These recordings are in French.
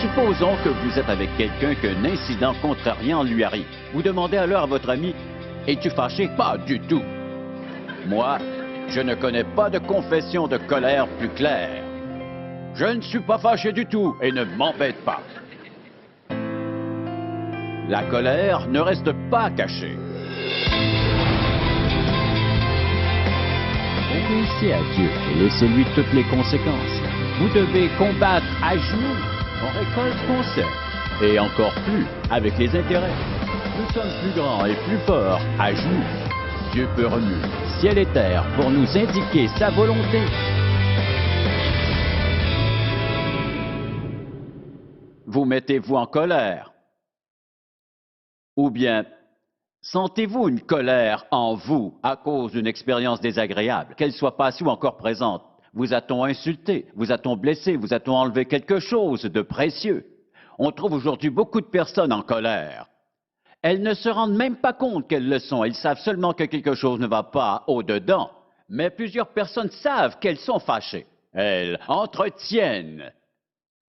Supposons que vous êtes avec quelqu'un qu'un incident contrariant lui arrive. Vous demandez alors à votre ami, « Es-tu fâché? » Pas du tout. Moi, je ne connais pas de confession de colère plus claire. Je ne suis pas fâché du tout et ne m'embête pas. La colère ne reste pas cachée. Obéissez à Dieu et laissez-lui toutes les conséquences. Vous devez combattre à genoux. On récolte ce qu'on sème. Et encore plus avec les intérêts. Nous sommes plus grands et plus forts à genoux. Dieu peut remuer ciel et terre pour nous indiquer sa volonté. Vous mettez-vous en colère? Ou bien, sentez-vous une colère en vous à cause d'une expérience désagréable, qu'elle soit passée ou encore présente? Vous a-t-on insulté? Vous a-t-on blessé? Vous a-t-on enlevé quelque chose de précieux? On trouve aujourd'hui beaucoup de personnes en colère. Elles ne se rendent même pas compte qu'elles le sont. Elles savent seulement que quelque chose ne va pas au-dedans. Mais plusieurs personnes savent qu'elles sont fâchées. Elles entretiennent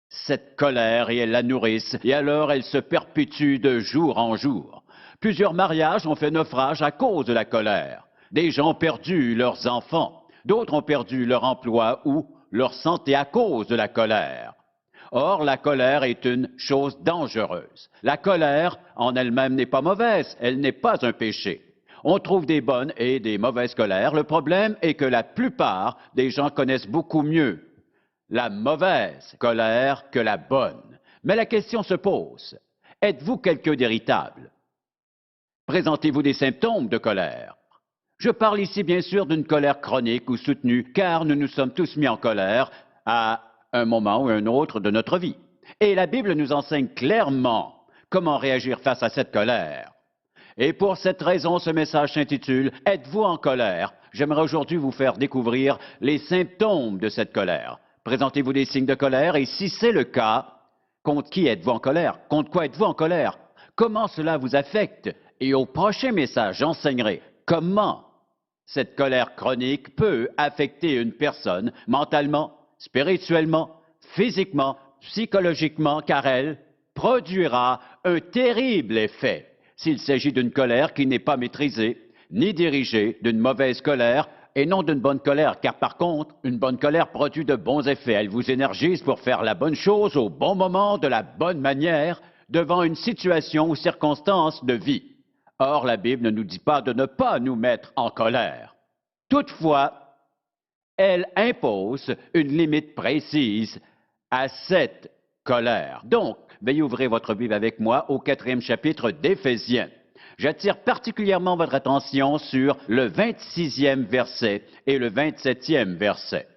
cette colère et elles la nourrissent. Et alors elle se perpétue de jour en jour. Plusieurs mariages ont fait naufrage à cause de la colère. Des gens ont perdu leurs enfants. D'autres ont perdu leur emploi ou leur santé à cause de la colère. Or, la colère est une chose dangereuse. La colère, en elle-même, n'est pas mauvaise. Elle n'est pas un péché. On trouve des bonnes et des mauvaises colères. Le problème est que la plupart des gens connaissent beaucoup mieux la mauvaise colère que la bonne. Mais la question se pose, êtes-vous quelqu'un d'irritable? Présentez-vous des symptômes de colère? Je parle ici bien sûr d'une colère chronique ou soutenue, car nous nous sommes tous mis en colère à un moment ou un autre de notre vie. Et la Bible nous enseigne clairement comment réagir face à cette colère. Et pour cette raison, ce message s'intitule « Êtes-vous en colère ?» J'aimerais aujourd'hui vous faire découvrir les symptômes de cette colère. Présentez-vous des signes de colère et si c'est le cas, contre qui êtes-vous en colère? Contre quoi êtes-vous en colère? Comment cela vous affecte? Et au prochain message, j'enseignerai comment cette colère chronique peut affecter une personne mentalement, spirituellement, physiquement, psychologiquement, car elle produira un terrible effet s'il s'agit d'une colère qui n'est pas maîtrisée, ni dirigée, d'une mauvaise colère, et non d'une bonne colère, car par contre, une bonne colère produit de bons effets. Elle vous énergise pour faire la bonne chose au bon moment, de la bonne manière, devant une situation ou circonstance de vie. Or, la Bible ne nous dit pas de ne pas nous mettre en colère. Toutefois, elle impose une limite précise à cette colère. Donc, veuillez ouvrir votre Bible avec moi au 4e chapitre d'Éphésiens. J'attire particulièrement votre attention sur le 26e verset et le 27e verset.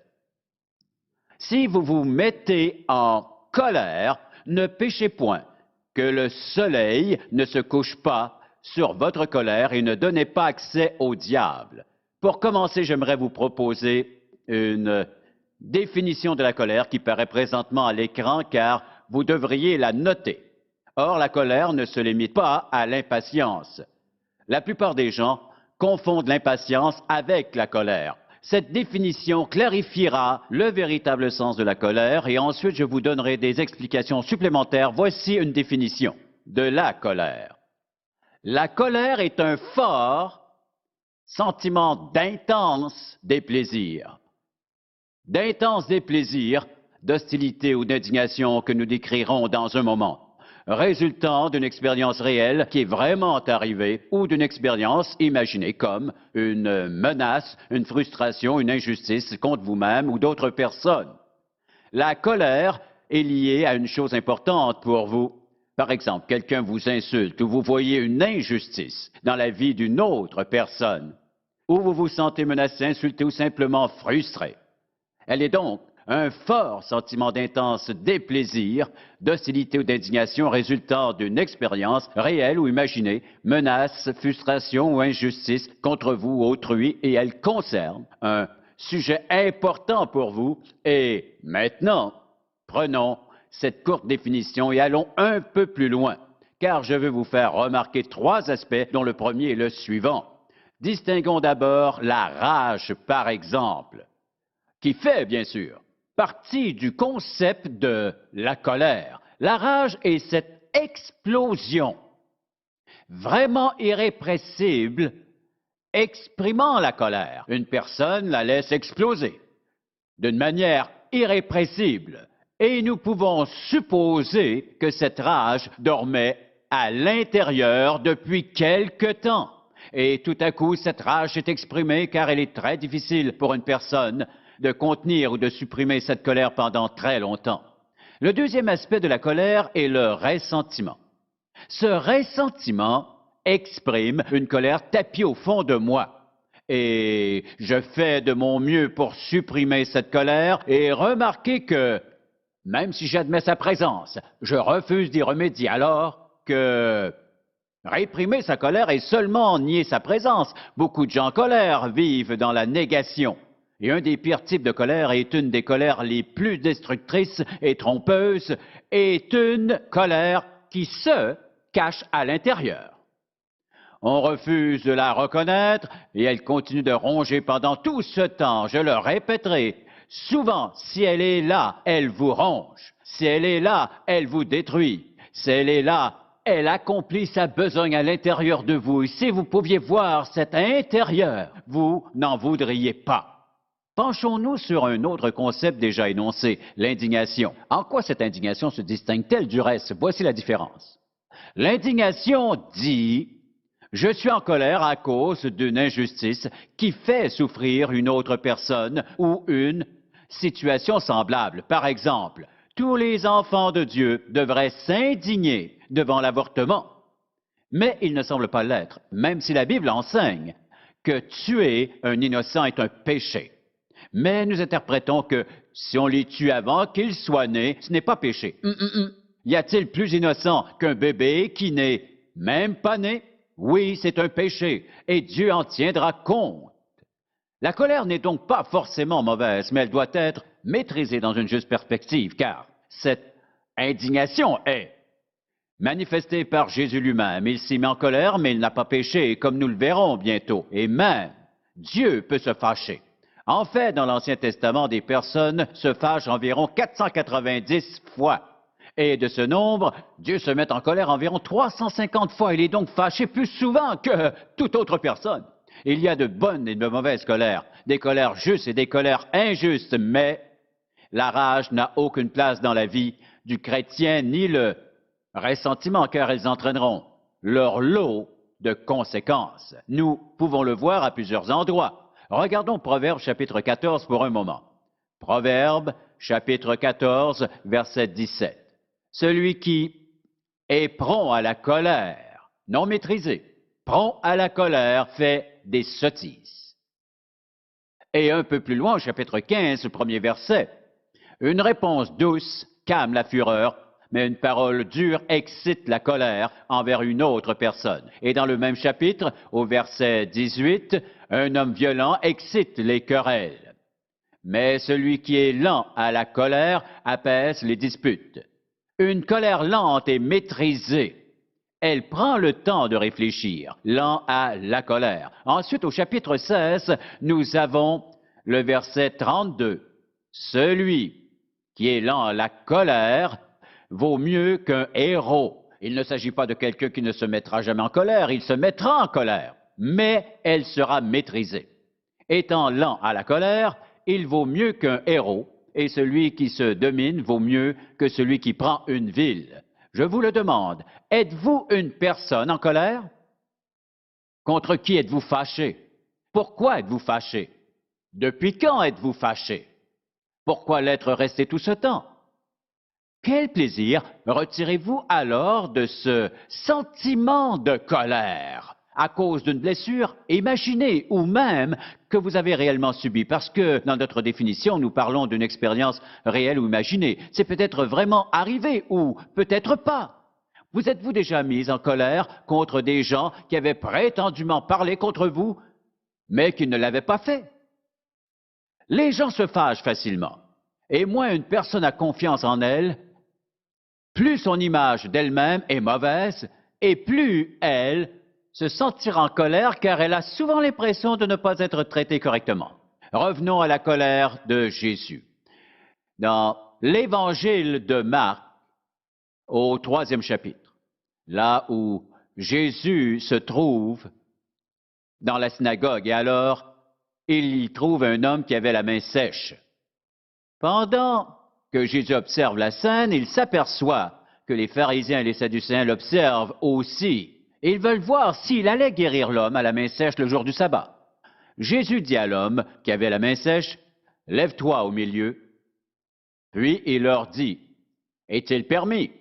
Si vous vous mettez en colère, ne péchez point, que le soleil ne se couche pas sur votre colère et ne donnez pas accès au diable. Pour commencer, j'aimerais vous proposer une définition de la colère qui paraît présentement à l'écran car vous devriez la noter. Or, la colère ne se limite pas à l'impatience. La plupart des gens confondent l'impatience avec la colère. Cette définition clarifiera le véritable sens de la colère et ensuite je vous donnerai des explications supplémentaires. Voici une définition de la colère. La colère est un fort sentiment d'intense déplaisir. D'intense déplaisir, d'hostilité ou d'indignation que nous décrirons dans un moment, résultant d'une expérience réelle qui est vraiment arrivée ou d'une expérience imaginée comme une menace, une frustration, une injustice contre vous-même ou d'autres personnes. La colère est liée à une chose importante pour vous. Par exemple, quelqu'un vous insulte ou vous voyez une injustice dans la vie d'une autre personne, ou vous vous sentez menacé, insulté ou simplement frustré. Elle est donc un fort sentiment d'intense déplaisir, d'hostilité ou d'indignation résultant d'une expérience réelle ou imaginée, menace, frustration ou injustice contre vous ou autrui, et elle concerne un sujet important pour vous. Et maintenant, prenons cette courte définition et allons un peu plus loin, car je veux vous faire remarquer 3 aspects, dont le premier est le suivant. Distinguons d'abord la rage, par exemple, qui fait, bien sûr, partie du concept de la colère. La rage est cette explosion vraiment irrépressible exprimant la colère. Une personne la laisse exploser d'une manière irrépressible et nous pouvons supposer que cette rage dormait à l'intérieur depuis quelque temps. Et tout à coup, cette rage est exprimée car il est très difficile pour une personne de contenir ou de supprimer cette colère pendant très longtemps. Le deuxième aspect de la colère est le ressentiment. Ce ressentiment exprime une colère tapie au fond de moi. Et je fais de mon mieux pour supprimer cette colère et remarquez que, même si j'admets sa présence, je refuse d'y remédier alors que réprimer sa colère est seulement nier sa présence. Beaucoup de gens en colère vivent dans la négation. Et un des pires types de colère est une des colères les plus destructrices et trompeuses, est une colère qui se cache à l'intérieur. On refuse de la reconnaître et elle continue de ronger pendant tout ce temps. Je le répéterai, souvent, si elle est là, elle vous ronge. Si elle est là, elle vous détruit. Si elle est là, elle accomplit sa besogne à l'intérieur de vous. Et si vous pouviez voir cet intérieur, vous n'en voudriez pas. Penchons-nous sur un autre concept déjà énoncé, l'indignation. En quoi cette indignation se distingue-t-elle du reste? Voici la différence. L'indignation dit « Je suis en colère à cause d'une injustice qui fait souffrir une autre personne ou une situation semblable. » Par exemple, tous les enfants de Dieu devraient s'indigner devant l'avortement, mais ils ne semblent pas l'être, même si la Bible enseigne que tuer un innocent est un péché. Mais nous interprétons que si on les tue avant qu'ils soient nés, ce n'est pas péché. Y a-t-il plus innocent qu'un bébé qui n'est même pas né? Oui, c'est un péché, et Dieu en tiendra compte. La colère n'est donc pas forcément mauvaise, mais elle doit être maîtrisée dans une juste perspective, car cette indignation est manifestée par Jésus lui-même. Il s'y met en colère, mais il n'a pas péché, comme nous le verrons bientôt. Et même, Dieu peut se fâcher. En fait, dans l'Ancien Testament, des personnes se fâchent environ 490 fois. Et de ce nombre, Dieu se met en colère environ 350 fois. Il est donc fâché plus souvent que toute autre personne. Il y a de bonnes et de mauvaises colères, des colères justes et des colères injustes, mais la rage n'a aucune place dans la vie du chrétien, ni le ressentiment, car elles entraîneront leur lot de conséquences. Nous pouvons le voir à plusieurs endroits. Regardons Proverbe chapitre 14 pour un moment. Proverbe chapitre 14, verset 17. Celui qui est prompt à la colère, non maîtrisé, prompt à la colère, fait des sottises. Et un peu plus loin, au chapitre 15, premier verset, une réponse douce calme la fureur, mais une parole dure excite la colère envers une autre personne. Et dans le même chapitre, au verset 18, un homme violent excite les querelles. Mais celui qui est lent à la colère apaise les disputes. Une colère lente et maîtrisée, elle prend le temps de réfléchir, lent à la colère. Ensuite, au chapitre 16, nous avons le verset 32. Celui qui est lent à la colère vaut mieux qu'un héros. Il ne s'agit pas de quelqu'un qui ne se mettra jamais en colère, il se mettra en colère, mais elle sera maîtrisée. Étant lent à la colère, il vaut mieux qu'un héros, et celui qui se domine vaut mieux que celui qui prend une ville. Je vous le demande, êtes-vous une personne en colère? Contre qui êtes-vous fâché? Pourquoi êtes-vous fâché? Depuis quand êtes-vous fâché? Pourquoi l'être resté tout ce temps? Quel plaisir retirez-vous alors de ce sentiment de colère à cause d'une blessure imaginée ou même que vous avez réellement subie? Parce que dans notre définition, nous parlons d'une expérience réelle ou imaginée. C'est peut-être vraiment arrivé ou peut-être pas. Vous êtes-vous déjà mis en colère contre des gens qui avaient prétendument parlé contre vous, mais qui ne l'avaient pas fait? Les gens se fâchent facilement. Et moins une personne a confiance en elle, plus son image d'elle-même est mauvaise et plus elle se sentira en colère car elle a souvent l'impression de ne pas être traitée correctement. Revenons à la colère de Jésus. Dans l'Évangile de Marc, au 3e chapitre, là où Jésus se trouve dans la synagogue, et alors il y trouve un homme qui avait la main sèche. Pendant que Jésus observe la scène, il s'aperçoit que les pharisiens et les sadducéens l'observent aussi. Ils veulent voir s'il allait guérir l'homme à la main sèche le jour du sabbat. Jésus dit à l'homme qui avait la main sèche, « Lève-toi au milieu. » Puis il leur dit, « Est-il permis,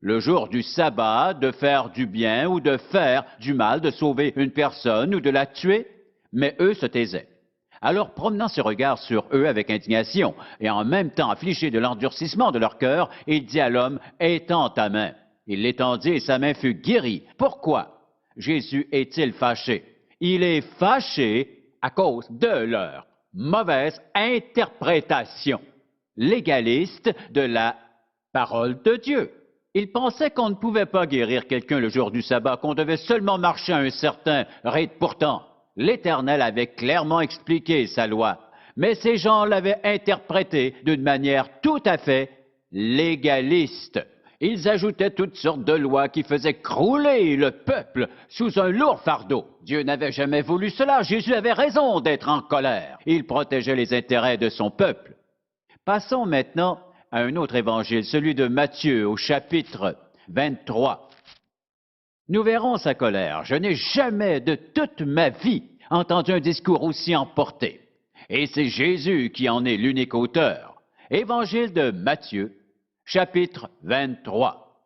le jour du sabbat, de faire du bien ou de faire du mal, de sauver une personne ou de la tuer? » Mais eux se taisaient. Alors, promenant ses regards sur eux avec indignation et en même temps affligé de l'endurcissement de leur cœur, il dit à l'homme, « Étends ta main. » Il l'étendit et sa main fut guérie. Pourquoi Jésus est-il fâché? Il est fâché à cause de leur mauvaise interprétation légaliste de la parole de Dieu. Ils pensaient qu'on ne pouvait pas guérir quelqu'un le jour du sabbat, qu'on devait seulement marcher à un certain rythme. Pourtant, l'Éternel avait clairement expliqué sa loi, mais ces gens l'avaient interprétée d'une manière tout à fait légaliste. Ils ajoutaient toutes sortes de lois qui faisaient crouler le peuple sous un lourd fardeau. Dieu n'avait jamais voulu cela. Jésus avait raison d'être en colère. Il protégeait les intérêts de son peuple. Passons maintenant à un autre évangile, celui de Matthieu au chapitre 23. Nous verrons sa colère. Je n'ai jamais de toute ma vie entendu un discours aussi emporté. Et c'est Jésus qui en est l'unique auteur. Évangile de Matthieu, chapitre 23.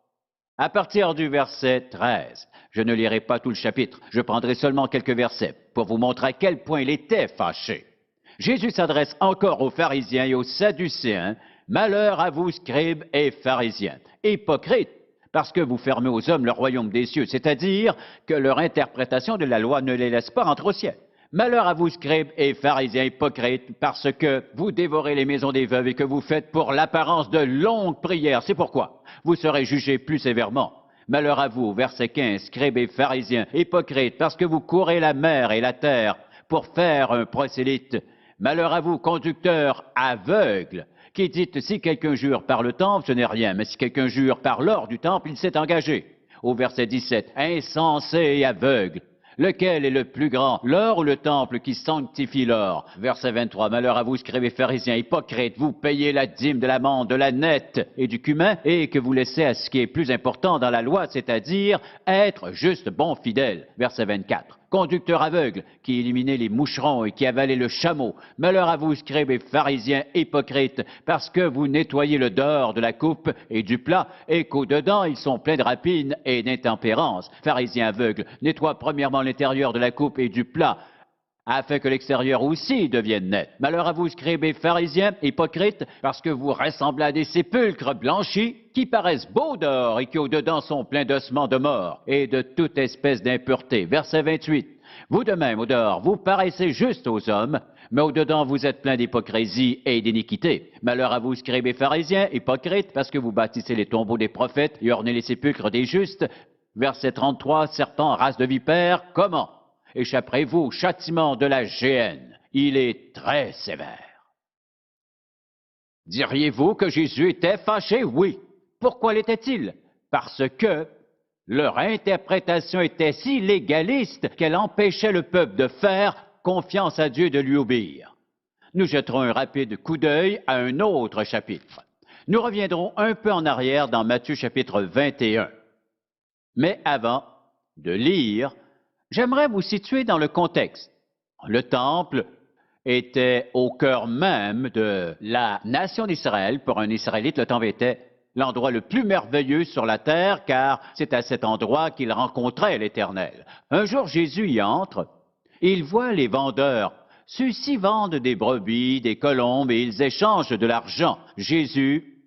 À partir du verset 13, je ne lirai pas tout le chapitre, je prendrai seulement quelques versets pour vous montrer à quel point il était fâché. Jésus s'adresse encore aux pharisiens et aux sadducéens. « Malheur à vous, scribes et pharisiens, hypocrites, parce que vous fermez aux hommes le royaume des cieux, c'est-à-dire que leur interprétation de la loi ne les laisse pas rentrer au ciel. Malheur à vous, scribes et pharisiens hypocrites, parce que vous dévorez les maisons des veuves et que vous faites pour l'apparence de longues prières. C'est pourquoi vous serez jugés plus sévèrement. Malheur à vous, verset 15, scribes et pharisiens hypocrites, parce que vous courez la mer et la terre pour faire un prosélyte. Malheur à vous, conducteurs aveugles, qui dites, si quelqu'un jure par le temple, ce n'est rien, mais si quelqu'un jure par l'or du temple, il s'est engagé. Au verset 17, insensé et aveugle, lequel est le plus grand, l'or ou le temple qui sanctifie l'or? Verset 23, malheur à vous, scribes et pharisiens, hypocrites, vous payez la dîme de l'amande, de la nette et du cumin, et que vous laissez à ce qui est plus important dans la loi, c'est-à-dire être juste bon fidèle. Verset 24. Conducteur aveugle, qui éliminait les moucherons et qui avalait le chameau. Malheur à vous, scribes et pharisiens hypocrites, parce que vous nettoyez le dehors de la coupe et du plat, et qu'au-dedans, ils sont pleins de rapines et d'intempérance. Pharisiens aveugles, nettoie premièrement l'intérieur de la coupe et du plat, afin que l'extérieur aussi devienne net. Malheur à vous, scribes et pharisiens hypocrites, parce que vous ressemblez à des sépulcres blanchis, qui paraissent beaux dehors et qui au-dedans sont pleins d'ossements de mort et de toute espèce d'impureté. Verset 28. Vous de même, au dehors, vous paraissez juste aux hommes, mais au-dedans, vous êtes pleins d'hypocrisie et d'iniquité. Malheur à vous, scribes et pharisiens hypocrites, parce que vous bâtissez les tombeaux des prophètes et ornez les sépulcres des justes. Verset 33. Serpent, race de vipères, comment échapperez-vous au châtiment de la géhenne? Il est très sévère. Diriez-vous que Jésus était fâché? Oui. Pourquoi l'était-il? Parce que leur interprétation était si légaliste qu'elle empêchait le peuple de faire confiance à Dieu et de lui obéir. Nous jetterons un rapide coup d'œil à un autre chapitre. Nous reviendrons un peu en arrière dans Matthieu chapitre 21. Mais avant de lire, j'aimerais vous situer dans le contexte. Le temple était au cœur même de la nation d'Israël. Pour un Israélite, le temple était l'endroit le plus merveilleux sur la terre, car c'est à cet endroit qu'il rencontrait l'Éternel. Un jour, Jésus y entre. Il voit les vendeurs. Ceux-ci vendent des brebis, des colombes, et ils échangent de l'argent. Jésus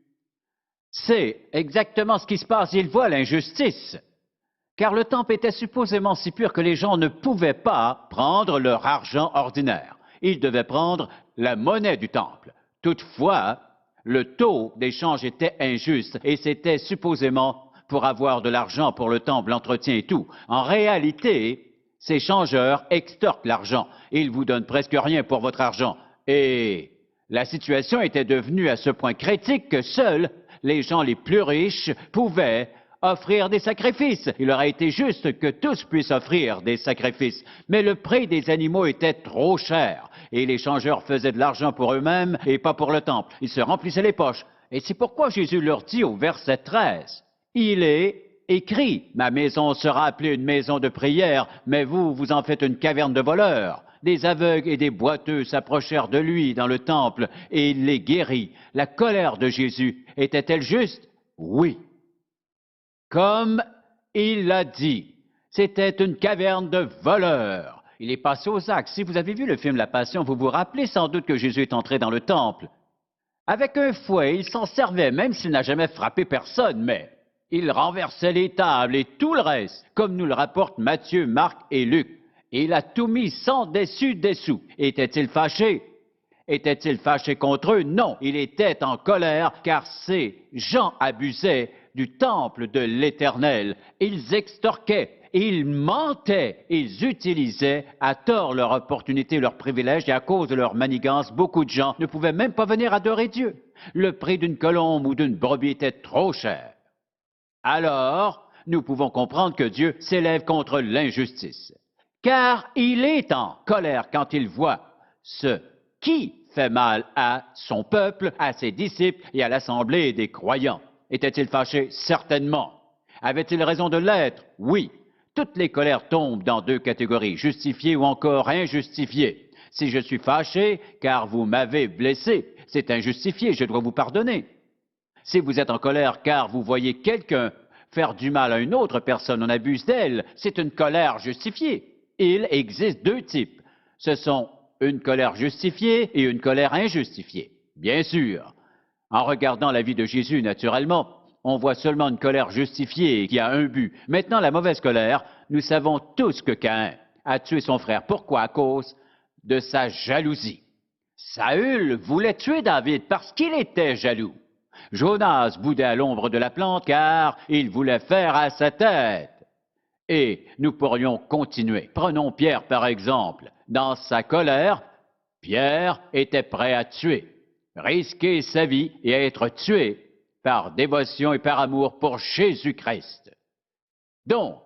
sait exactement ce qui se passe. Il voit l'injustice. Car le temple était supposément si pur que les gens ne pouvaient pas prendre leur argent ordinaire. Ils devaient prendre la monnaie du temple. Toutefois, le taux d'échange était injuste et c'était supposément pour avoir de l'argent pour le temple, l'entretien et tout. En réalité, ces changeurs extorquent l'argent. Ils vous donnent presque rien pour votre argent. Et la situation était devenue à ce point critique que seule les gens les plus riches pouvaient offrir des sacrifices. Il aurait été juste que tous puissent offrir des sacrifices. Mais le prix des animaux était trop cher et les changeurs faisaient de l'argent pour eux-mêmes et pas pour le temple. Ils se remplissaient les poches. Et c'est pourquoi Jésus leur dit au verset 13, « Il est écrit, ma maison sera appelée une maison de prière, mais vous, vous en faites une caverne de voleurs. » Des aveugles et des boiteux s'approchèrent de lui dans le temple et il les guérit. La colère de Jésus était-elle juste? Oui. Comme il l'a dit, c'était une caverne de voleurs. Il est passé aux actes. Si vous avez vu le film La Passion, vous vous rappelez sans doute que Jésus est entré dans le temple. Avec un fouet, il s'en servait, même s'il n'a jamais frappé personne, mais il renversait les tables et tout le reste, comme nous le rapportent Matthieu, Marc et Luc. Et il a tout mis sans dessus-dessous. Était-il fâché? Était-il fâché contre eux? Non, il était en colère, car ces gens abusaient du temple de l'Éternel. Ils extorquaient, ils mentaient, ils utilisaient à tort leur opportunité, leur privilège, et à cause de leur manigance, beaucoup de gens ne pouvaient même pas venir adorer Dieu. Le prix d'une colombe ou d'une brebis était trop cher. Alors, nous pouvons comprendre que Dieu s'élève contre l'injustice. Car il est en colère quand il voit ce qui fait mal à son peuple, à ses disciples et à l'assemblée des croyants. Était-il fâché? Certainement. Avait-il raison de l'être? Oui. Toutes les colères tombent dans deux catégories, justifiées ou encore injustifiées. Si je suis fâché, car vous m'avez blessé, c'est injustifié, je dois vous pardonner. Si vous êtes en colère car vous voyez quelqu'un faire du mal à une autre personne, on abuse d'elle, c'est une colère justifiée. Il existe deux types. Ce sont une colère justifiée et une colère injustifiée. Bien sûr, en regardant la vie de Jésus, naturellement, on voit seulement une colère justifiée qui a un but. Maintenant, la mauvaise colère, nous savons tous que Caïn a tué son frère. Pourquoi? À cause de sa jalousie. Saül voulait tuer David parce qu'il était jaloux. Jonas boudait à l'ombre de la plante car il voulait faire à sa tête. Et nous pourrions continuer. Prenons Pierre par exemple. Dans sa colère, Pierre était prêt à tuer, risquer sa vie et à être tué par dévotion et par amour pour Jésus-Christ. Donc,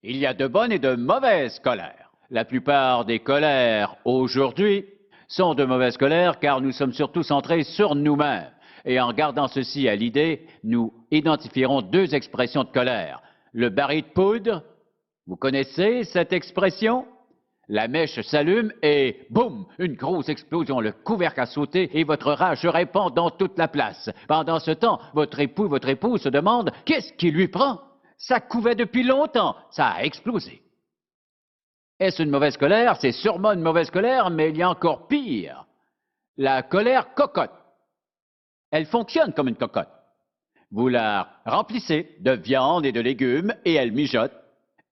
il y a de bonnes et de mauvaises colères. La plupart des colères aujourd'hui sont de mauvaises colères car nous sommes surtout centrés sur nous-mêmes. Et en gardant ceci à l'idée, nous identifierons deux expressions de colère. Le baril de poudre, vous connaissez cette expression? La mèche s'allume et boum, une grosse explosion, le couvercle a sauté et votre rage se répand dans toute la place. Pendant ce temps, votre époux, votre épouse se demande qu'est-ce qui lui prend? Ça couvait depuis longtemps, ça a explosé. Est-ce une mauvaise colère? C'est sûrement une mauvaise colère, mais il y a encore pire. La colère cocotte. Elle fonctionne comme une cocotte. Vous la remplissez de viande et de légumes et elle mijote.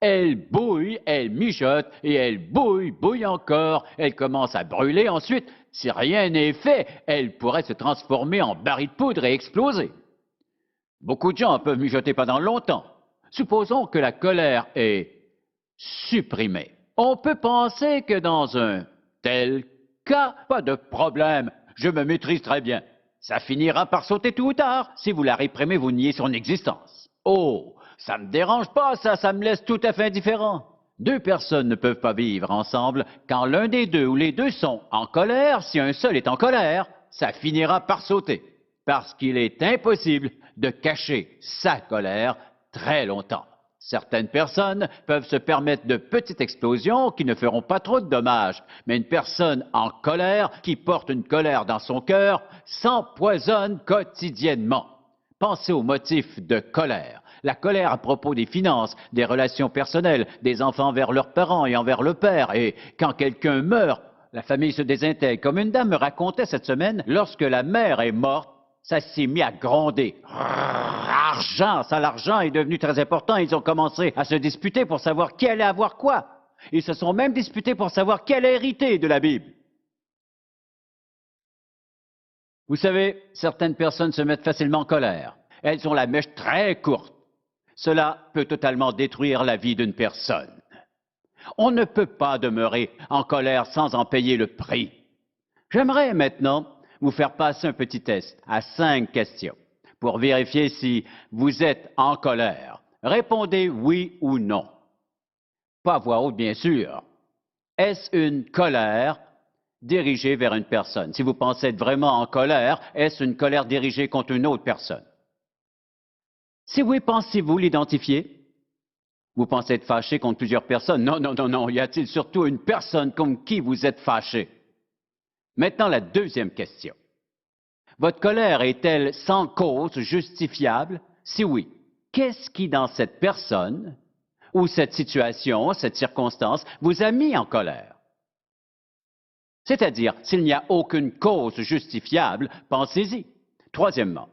Elle bouille, elle mijote et elle bouille encore. Elle commence à brûler. Ensuite, si rien n'est fait, elle pourrait se transformer en baril de poudre et exploser. Beaucoup de gens peuvent mijoter pendant longtemps. Supposons que la colère est supprimée. On peut penser que dans un tel cas, pas de problème, je me maîtrise très bien. Ça finira par sauter tôt ou tard. Si vous la réprimez, vous niez son existence. Oh, ça me dérange pas, ça me laisse tout à fait indifférent. Deux personnes ne peuvent pas vivre ensemble quand l'un des deux ou les deux sont en colère. Si un seul est en colère, ça finira par sauter. Parce qu'il est impossible de cacher sa colère très longtemps. Certaines personnes peuvent se permettre de petites explosions qui ne feront pas trop de dommages, mais une personne en colère, qui porte une colère dans son cœur, s'empoisonne quotidiennement. Pensez au motif de colère. La colère à propos des finances, des relations personnelles, des enfants envers leurs parents et envers le père. Et quand quelqu'un meurt, la famille se désintègre. Comme une dame me racontait cette semaine, lorsque la mère est morte, ça s'est mis à gronder. Argent, ça, l'argent est devenu très important. Ils ont commencé à se disputer pour savoir qui allait avoir quoi. Ils se sont même disputés pour savoir qui allait hériter de la Bible. Vous savez, certaines personnes se mettent facilement en colère. Elles ont la mèche très courte. Cela peut totalement détruire la vie d'une personne. On ne peut pas demeurer en colère sans en payer le prix. J'aimerais maintenant vous faire passer un petit test à 5 questions. pour vérifier si vous êtes en colère. Répondez oui ou non. Pas voix haute, bien sûr. Est-ce une colère dirigée vers une personne? Si vous pensez être vraiment en colère, est-ce une colère dirigée contre une autre personne? Si oui, pensez-vous l'identifier? Vous pensez être fâché contre plusieurs personnes? Non, non, non, non. Y a-t-il surtout une personne contre qui vous êtes fâché? Maintenant, la deuxième question. Votre colère est-elle sans cause justifiable? Si oui, qu'est-ce qui, dans cette personne ou cette situation, cette circonstance, vous a mis en colère? C'est-à-dire, s'il n'y a aucune cause justifiable, pensez-y. Troisièmement,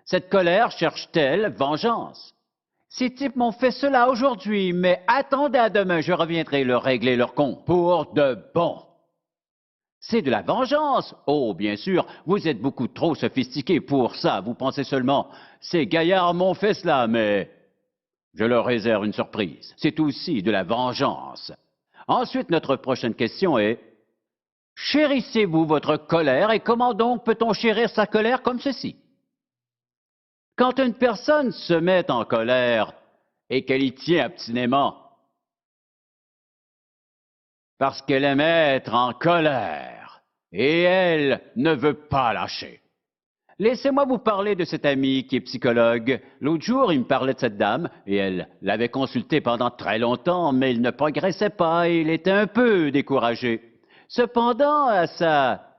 cette colère cherche-t-elle vengeance? Ces types m'ont fait cela aujourd'hui, mais attendez à demain, je reviendrai leur régler leur compte pour de bon. C'est de la vengeance. Oh, bien sûr, vous êtes beaucoup trop sophistiqué pour ça. Vous pensez seulement, ces gaillards m'ont fait cela, mais je leur réserve une surprise. C'est aussi de la vengeance. Ensuite, notre prochaine question est, chérissez-vous votre colère et comment donc peut-on chérir sa colère comme ceci? Quand une personne se met en colère et qu'elle y tient obstinément, parce qu'elle aime être en colère et elle ne veut pas lâcher. Laissez-moi vous parler de cet ami qui est psychologue. L'autre jour, il me parlait de cette dame et elle l'avait consulté pendant très longtemps, mais il ne progressait pas et il était un peu découragé. Cependant, à sa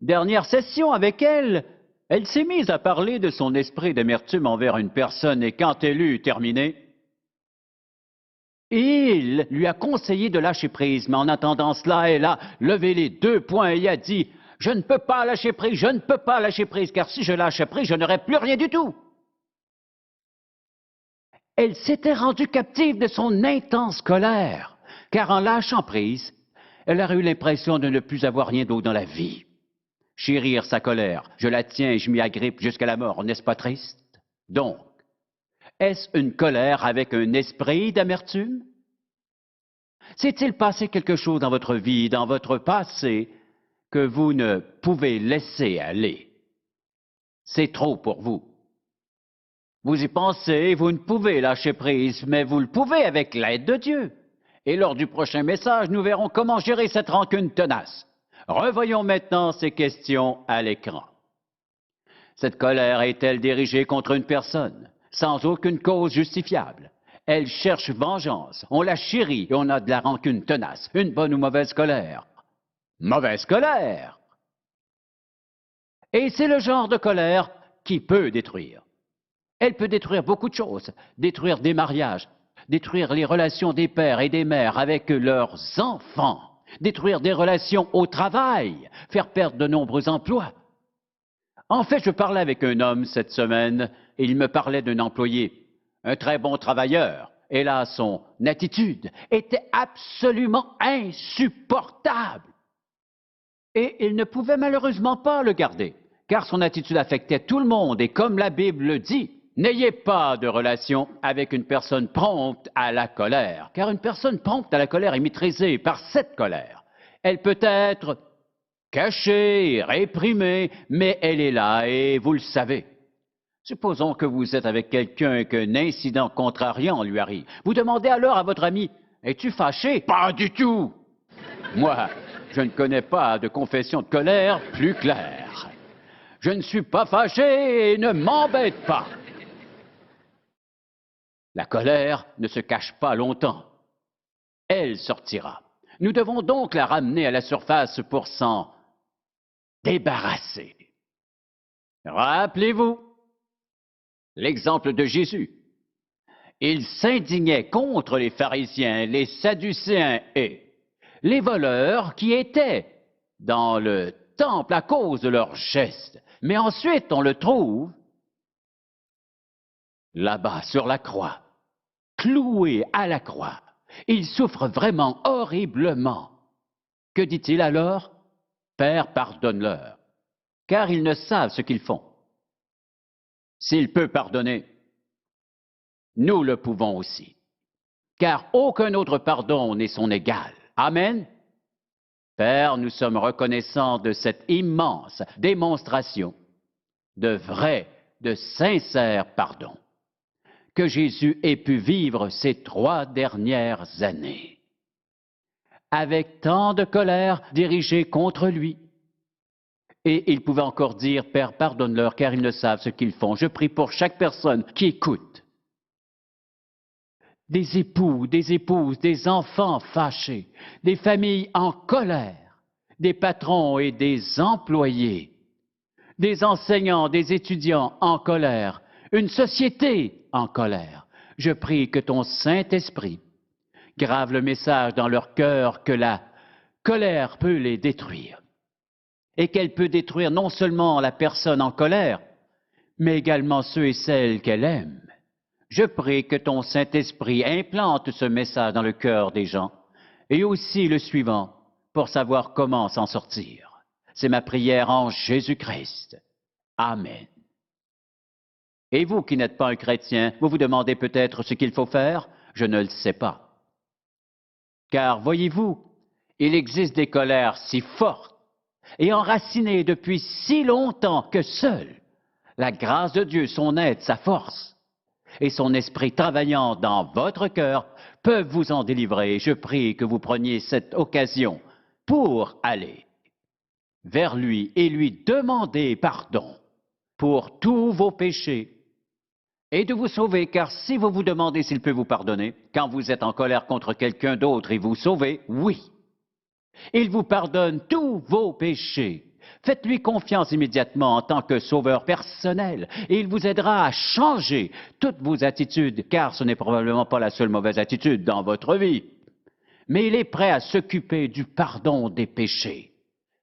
dernière session avec elle, elle s'est mise à parler de son esprit d'amertume envers une personne et quand elle eut terminé, il lui a conseillé de lâcher prise, mais en attendant cela, elle a levé les 2 poings et a dit « Je ne peux pas lâcher prise, je ne peux pas lâcher prise, car si je lâchais prise, je n'aurais plus rien du tout. » Elle s'était rendue captive de son intense colère, car en lâchant prise, elle aurait eu l'impression de ne plus avoir rien d'autre dans la vie. Chérir sa colère, je la tiens et je m'y agrippe jusqu'à la mort, n'est-ce pas triste? Donc, est-ce une colère avec un esprit d'amertume? S'est-il passé quelque chose dans votre vie, dans votre passé, que vous ne pouvez laisser aller? C'est trop pour vous. Vous y pensez, vous ne pouvez lâcher prise, mais vous le pouvez avec l'aide de Dieu. Et lors du prochain message, nous verrons comment gérer cette rancune tenace. Revoyons maintenant ces questions à l'écran. Cette colère est-elle dirigée contre une personne, sans aucune cause justifiable? Elle cherche vengeance, on la chérit et on a de la rancune tenace. Une bonne ou mauvaise colère? Mauvaise colère! Et c'est le genre de colère qui peut détruire. Elle peut détruire beaucoup de choses, détruire des mariages, détruire les relations des pères et des mères avec leurs enfants, détruire des relations au travail, faire perdre de nombreux emplois. En fait, je parlais avec un homme cette semaine et il me parlait d'un employé, un très bon travailleur. Et là, son attitude était absolument insupportable. Et il ne pouvait malheureusement pas le garder, car son attitude affectait tout le monde. Et comme la Bible le dit, n'ayez pas de relation avec une personne prompte à la colère, car une personne prompte à la colère est maîtrisée par cette colère. Elle peut être cachée, réprimée, mais elle est là et vous le savez. Supposons que vous êtes avec quelqu'un et qu'un incident contrariant lui arrive. Vous demandez alors à votre ami, « Es-tu fâché? » Pas du tout! Moi, je ne connais pas de confession de colère plus claire. Je ne suis pas fâché et ne m'embête pas. La colère ne se cache pas longtemps. Elle sortira. Nous devons donc la ramener à la surface pour s'en débarrasser. Rappelez-vous l'exemple de Jésus. Il s'indignait contre les pharisiens, les sadducéens et les voleurs qui étaient dans le temple à cause de leurs gestes. Mais ensuite, on le trouve là-bas sur la croix, cloué à la croix. Il souffre vraiment horriblement. Que dit-il alors? Père, pardonne-leur, car ils ne savent ce qu'ils font. S'il peut pardonner, nous le pouvons aussi, car aucun autre pardon n'est son égal. Amen. Père, nous sommes reconnaissants de cette immense démonstration de vraie de sincère pardon que Jésus ait pu vivre ces 3 dernières années, avec tant de colère dirigée contre lui. Et il pouvait encore dire, Père, pardonne-leur, car ils ne savent ce qu'ils font. Je prie pour chaque personne qui écoute. Des époux, des épouses, des enfants fâchés, des familles en colère, des patrons et des employés, des enseignants, des étudiants en colère, une société en colère. Je prie que ton Saint-Esprit grave le message dans leur cœur que la colère peut les détruire et qu'elle peut détruire non seulement la personne en colère, mais également ceux et celles qu'elle aime. Je prie que ton Saint-Esprit implante ce message dans le cœur des gens et aussi le suivant pour savoir comment s'en sortir. C'est ma prière en Jésus-Christ. Amen. Et vous qui n'êtes pas un chrétien, vous vous demandez peut-être ce qu'il faut faire? Je ne le sais pas. Car voyez-vous, il existe des colères si fortes et enracinées depuis si longtemps que seule la grâce de Dieu, son aide, sa force et son esprit travaillant dans votre cœur peuvent vous en délivrer. Je prie que vous preniez cette occasion pour aller vers lui et lui demander pardon pour tous vos péchés et de vous sauver, car si vous vous demandez s'il peut vous pardonner, quand vous êtes en colère contre quelqu'un d'autre et vous sauver, oui. Il vous pardonne tous vos péchés. Faites-lui confiance immédiatement en tant que sauveur personnel et il vous aidera à changer toutes vos attitudes, car ce n'est probablement pas la seule mauvaise attitude dans votre vie. Mais il est prêt à s'occuper du pardon des péchés,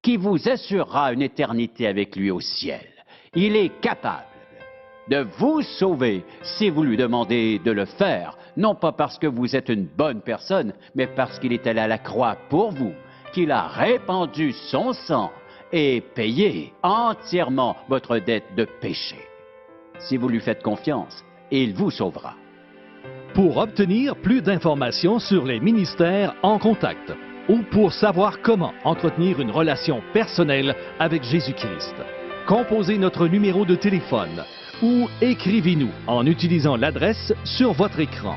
qui vous assurera une éternité avec lui au ciel. Il est capable de vous sauver si vous lui demandez de le faire, non pas parce que vous êtes une bonne personne, mais parce qu'il est allé à la croix pour vous, qu'il a répandu son sang et payé entièrement votre dette de péché. Si vous lui faites confiance, il vous sauvera. Pour obtenir plus d'informations sur les ministères En Contact ou pour savoir comment entretenir une relation personnelle avec Jésus-Christ, composez notre numéro de téléphone ou écrivez-nous en utilisant l'adresse sur votre écran.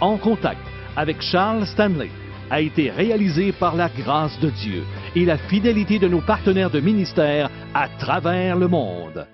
En Contact avec Charles Stanley a été réalisé par la grâce de Dieu et la fidélité de nos partenaires de ministère à travers le monde.